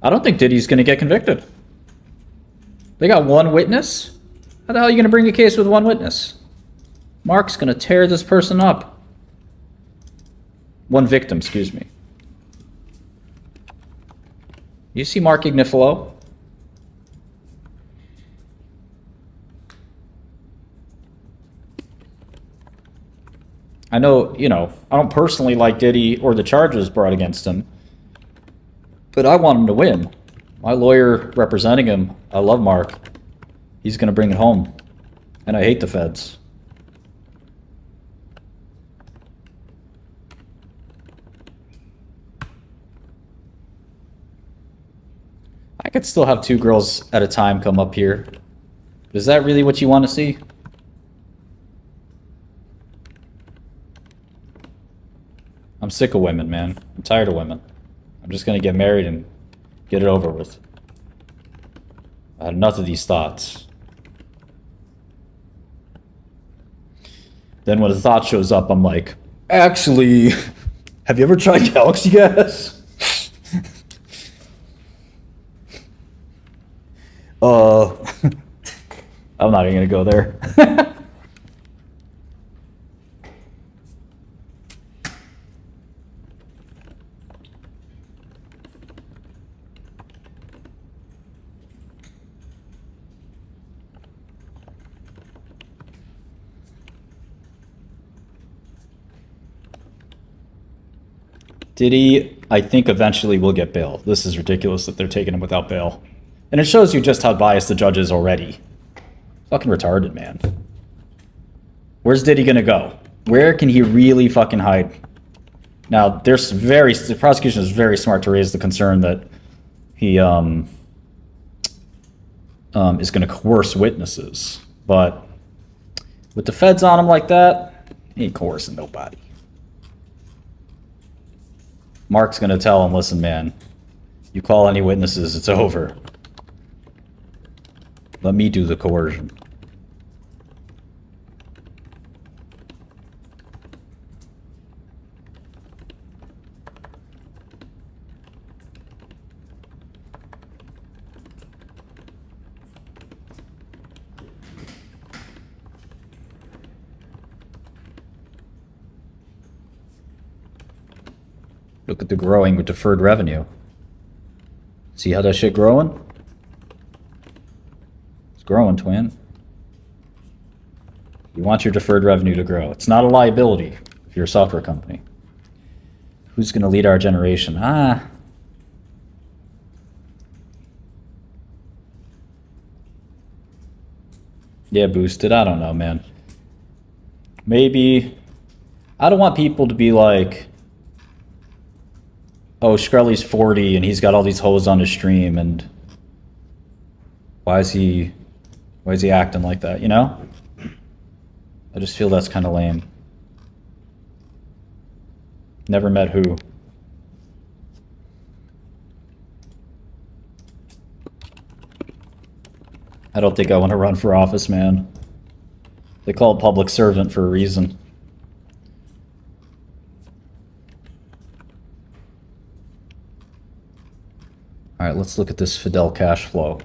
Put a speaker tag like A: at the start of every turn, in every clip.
A: I don't think Diddy's gonna get convicted. They got one witness? How the hell are you gonna bring a case with one witness? Mark's gonna tear this person up. One victim, excuse me. You see Mark Ignifilo? I know, you know, I don't personally like Diddy or the charges brought against him, but I want him to win. My lawyer representing him, I love Mark. He's going to bring it home. And I hate the feds. I could still have 2 girls at a time come up here. Is that really what you want to see? I'm sick of women, man. I'm tired of women. I'm just gonna get married and get it over with. I had enough of these thoughts. Then when the thought shows up, I'm like, actually, have you ever tried Galaxy Gas? I'm not even gonna go there. Diddy, I think eventually will get bail. This is ridiculous that they're taking him without bail. And it shows you just how biased the judge is already. Fucking retarded, man. Where's Diddy gonna go? Where can he really fucking hide? Now, the prosecution is very smart to raise the concern that he is gonna coerce witnesses. But with the feds on him like that, he ain't coercing nobody. Mark's gonna tell him, listen, man, you call any witnesses, it's over. Let me do the coercion. Look at the growing with deferred revenue. See how that shit growing? It's growing, twin. You want your deferred revenue to grow. It's not a liability if you're a software company. Who's going to lead our generation? Yeah, boosted. I don't know, man. Maybe. I don't want people to be like, oh, Shkreli's 40 and he's got all these hoes on his stream, and why is he acting like that, you know? I just feel that's kind of lame. Never met who. I don't think I want to run for office, man. They call it public servant for a reason. All right, let's look at this Fidel cash flow.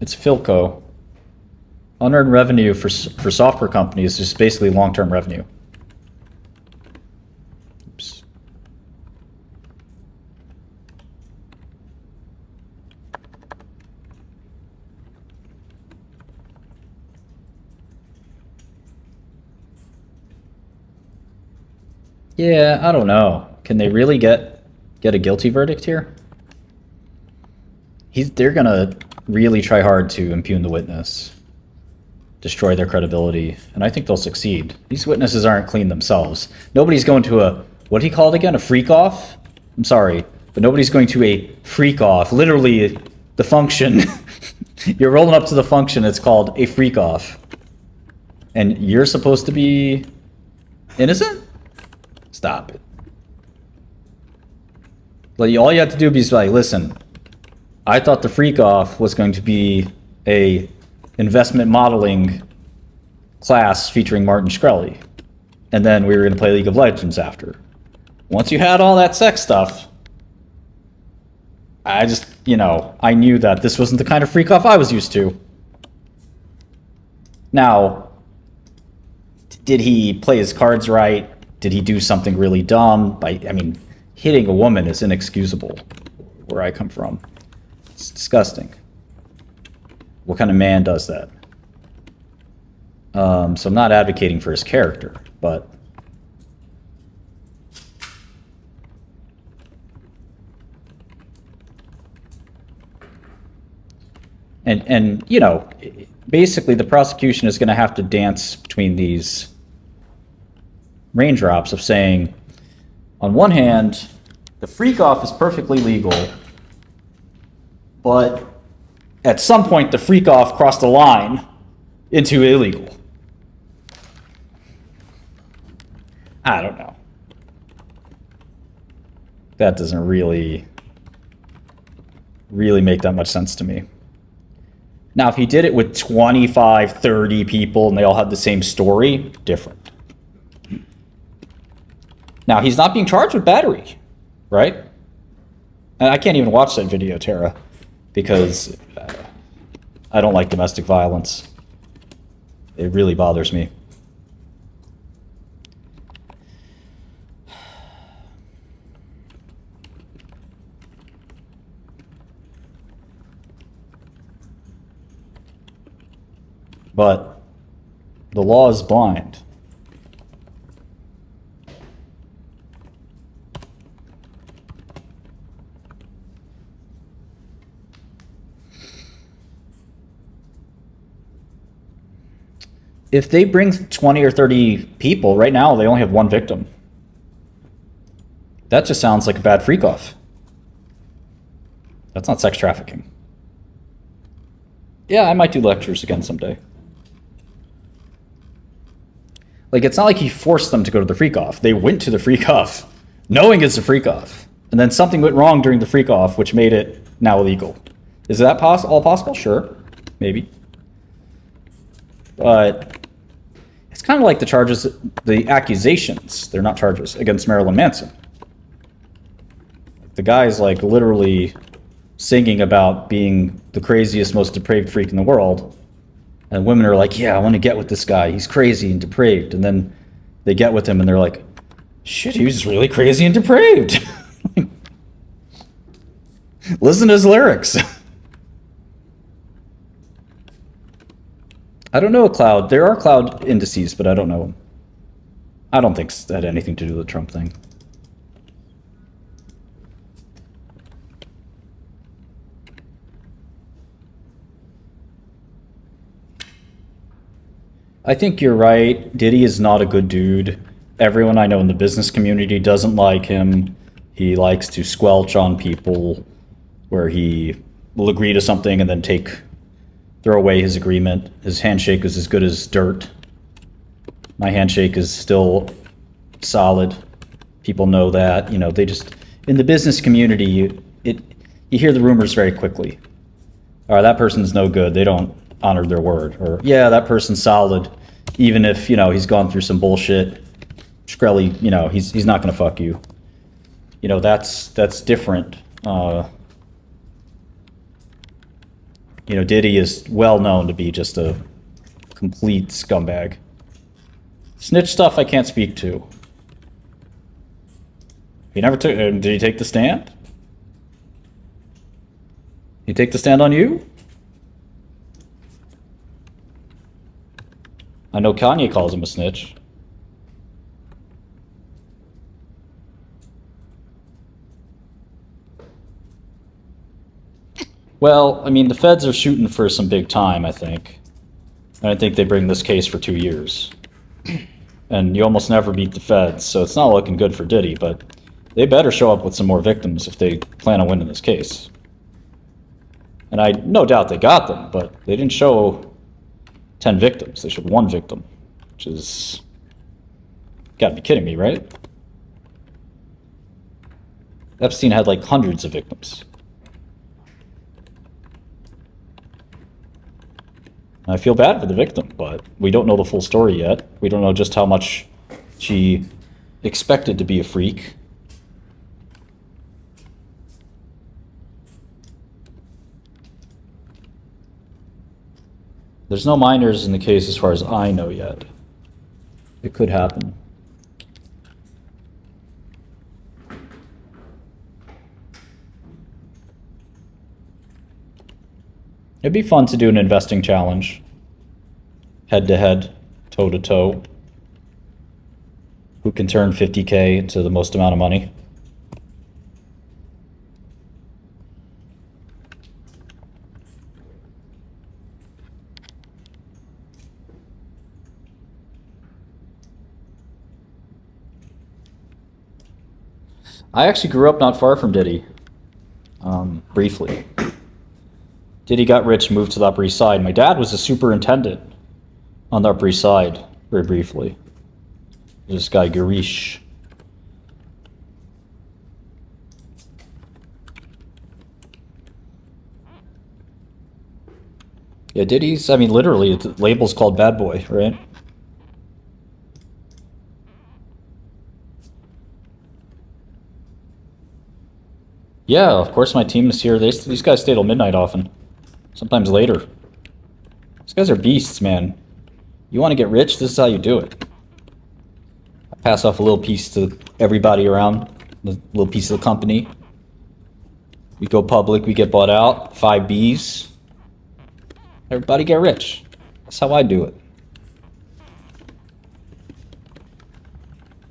A: It's Philco. Unearned revenue for software companies is just basically long-term revenue. Oops. Yeah, I don't know. Can they really get a guilty verdict here? They're gonna really try hard to impugn the witness, destroy their credibility, and I think they'll succeed. These witnesses aren't clean themselves. Nobody's going to a, what he called again, a freak-off? I'm sorry, but nobody's going to a freak-off. Literally, the function, you're rolling up to the function, it's called a freak-off. And you're supposed to be innocent? Stop it. Like, all you have to do is be like, listen, I thought the freak-off was going to be a investment modeling class featuring Martin Shkreli. And then we were going to play League of Legends after. Once you had all that sex stuff, I just, you know, I knew that this wasn't the kind of freak off I was used to. Now, did he play his cards right? Did he do something really dumb? I mean, hitting a woman is inexcusable where I come from. It's disgusting. What kind of man does that? So I'm not advocating for his character, but... And you know, basically the prosecution is going to have to dance between these raindrops of saying, on one hand, the freak-off is perfectly legal, but at some point the freak-off crossed the line into illegal. I don't know. That doesn't really make that much sense to me. Now, if he did it with 25, 30 people and they all had the same story, different. Now, he's not being charged with battery, right? And I can't even watch that video, Tara, because I don't like domestic violence. It really bothers me. But the law is blind. If they bring 20 or 30 people, right now they only have one victim. That just sounds like a bad freak-off. That's not sex trafficking. Yeah, I might do lectures again someday. Like, it's not like he forced them to go to the freak-off. They went to the freak-off, knowing it's a freak-off. And then something went wrong during the freak-off, which made it now illegal. Is that all possible? Sure. Maybe. But it's kind of like the charges, the accusations, they're not charges, against Marilyn Manson. The guy's, like, literally singing about being the craziest, most depraved freak in the world. And women are like, yeah, I want to get with this guy. He's crazy and depraved. And then they get with him and they're like, shit, he was really crazy and depraved. Listen to his lyrics. I don't know a cloud. There are cloud indices, but I don't know them. I don't think that had anything to do with the Trump thing. I think you're right. Diddy is not a good dude. Everyone I know in the business community doesn't like him. He likes to squelch on people where he will agree to something and then throw away his agreement. His handshake is as good as dirt. My handshake is still solid. People know that. You know, they just, in the business community, you hear the rumors very quickly. All right, that person's no good. They don't honor their word. Or, yeah, that person's solid, even if, you know, he's gone through some bullshit. Shkreli, you know, he's not going to fuck you. You know, that's different. You know, Diddy is well known to be just a complete scumbag. Snitch stuff I can't speak to. He never took. Did he take the stand? He take the stand on you? I know Kanye calls him a snitch. Well, I mean, the feds are shooting for some big time, I think. And I think they bring this case for 2 years. And you almost never beat the feds, so it's not looking good for Diddy, but they better show up with some more victims if they plan on winning this case. And I no doubt they got them, but they didn't show 10 victims. They showed 1 victim, which is... Gotta be kidding me, right? Epstein had like hundreds of victims. I feel bad for the victim, but we don't know the full story yet. We don't know just how much she expected to be a freak. There's no minors in the case as far as I know yet. It could happen. It'd be fun to do an investing challenge. Head to head, toe to toe. Who can turn 50K into the most amount of money? I actually grew up not far from Diddy, briefly. Diddy got rich, moved to the Upper East Side. My dad was a superintendent on the Upper East Side, very briefly. This guy, Garish. Yeah, Diddy's, I mean, literally, the label's called Bad Boy, right? Yeah, of course my team is here. These guys stay till midnight often. Sometimes later. These guys are beasts, man. You want to get rich, this is how you do it. I pass off a little piece to everybody around, a little piece of the company. We go public, we get bought out, 5 Bs. Everybody get rich. That's how I do it.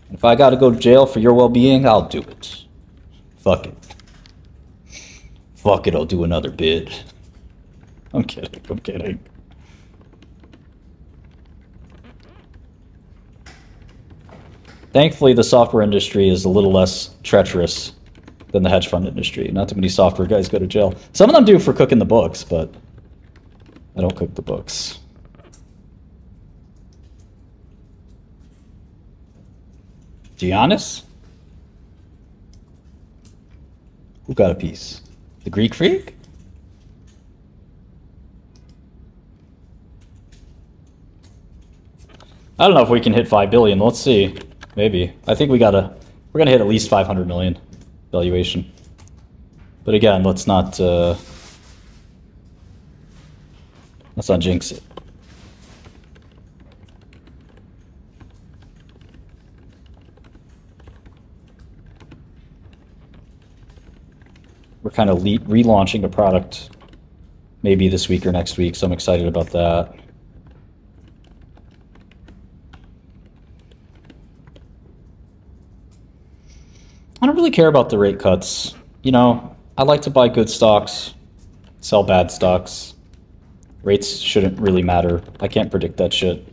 A: If I gotta go to jail for your well-being, I'll do it. Fuck it. Fuck it, I'll do another bid. I'm kidding, I'm kidding. Thankfully, the software industry is a little less treacherous than the hedge fund industry. Not too many software guys go to jail. Some of them do for cooking the books, but I don't cook the books. Giannis? Who got a piece? The Greek Freak? I don't know if we can hit 5 billion. Let's see. Maybe. I think we're gonna hit at least 500 million valuation. But again, let's not jinx it. We're kind of relaunching a product maybe this week or next week, so I'm excited about that. I don't really care about the rate cuts. You know, I like to buy good stocks, sell bad stocks. Rates shouldn't really matter. I can't predict that shit.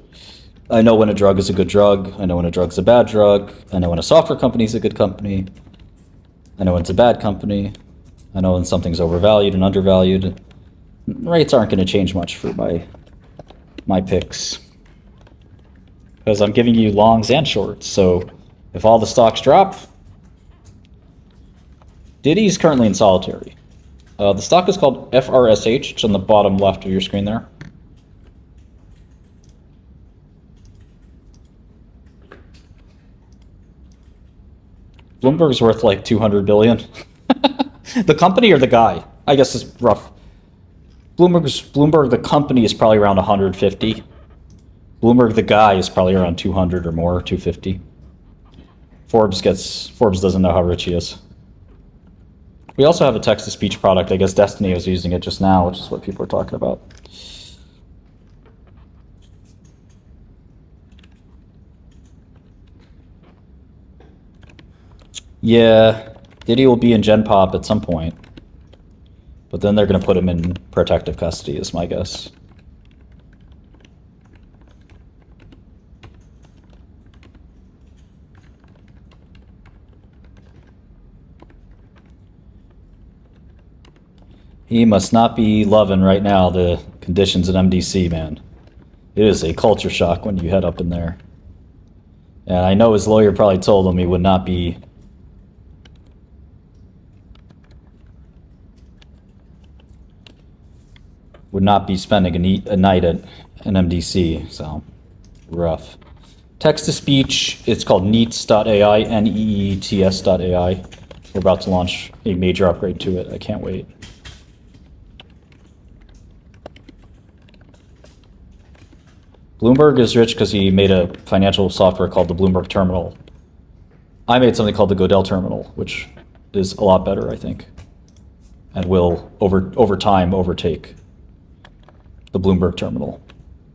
A: I know when a drug is a good drug. I know when a drug's a bad drug. I know when a software company is a good company. I know when it's a bad company. I know when something's overvalued and undervalued. Rates aren't going to change much for my picks. Because I'm giving you longs and shorts. So if all the stocks drop, Diddy's currently in solitary. The stock is called FRSH. It's on the bottom left of your screen there. Bloomberg's worth like 200 billion. The company or the guy? I guess it's rough. Bloomberg, the company, is probably around 150. Bloomberg, the guy, is probably around 200 or more, 250. Forbes doesn't know how rich he is. We also have a text-to-speech product. I guess Destiny was using it just now, which is what people are talking about. Yeah, Diddy will be in Gen Pop at some point. But then they're going to put him in protective custody, is my guess. He must not be loving right now the conditions at MDC, man. It is a culture shock when you head up in there. And I know his lawyer probably told him he would not be spending a night at an MDC, so rough. Text-to-speech, it's called neets.ai, neets.ai. We're about to launch a major upgrade to it. I can't wait. Bloomberg is rich because he made a financial software called the Bloomberg Terminal. I made something called the Godel Terminal, which is a lot better, I think, and will over time overtake the Bloomberg Terminal.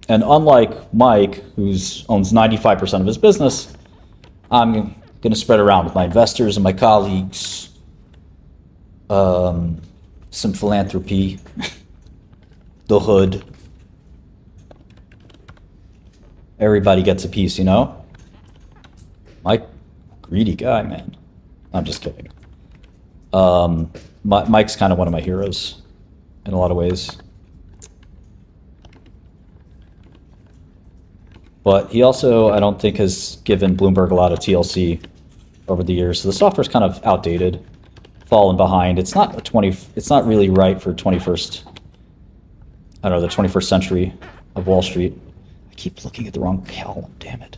A: And unlike Mike, who owns 95% of his business, I'm going to spread around with my investors and my colleagues some philanthropy, the hood. Everybody gets a piece, you know? Mike, greedy guy, man. I'm just kidding. Mike's kind of one of my heroes in a lot of ways. But he also, I don't think, has given Bloomberg a lot of TLC over the years. So the software's kind of outdated, fallen behind. It's not it's not really right for 21st, I don't know, the 21st century of Wall Street. I keep looking at the wrong column, damn it.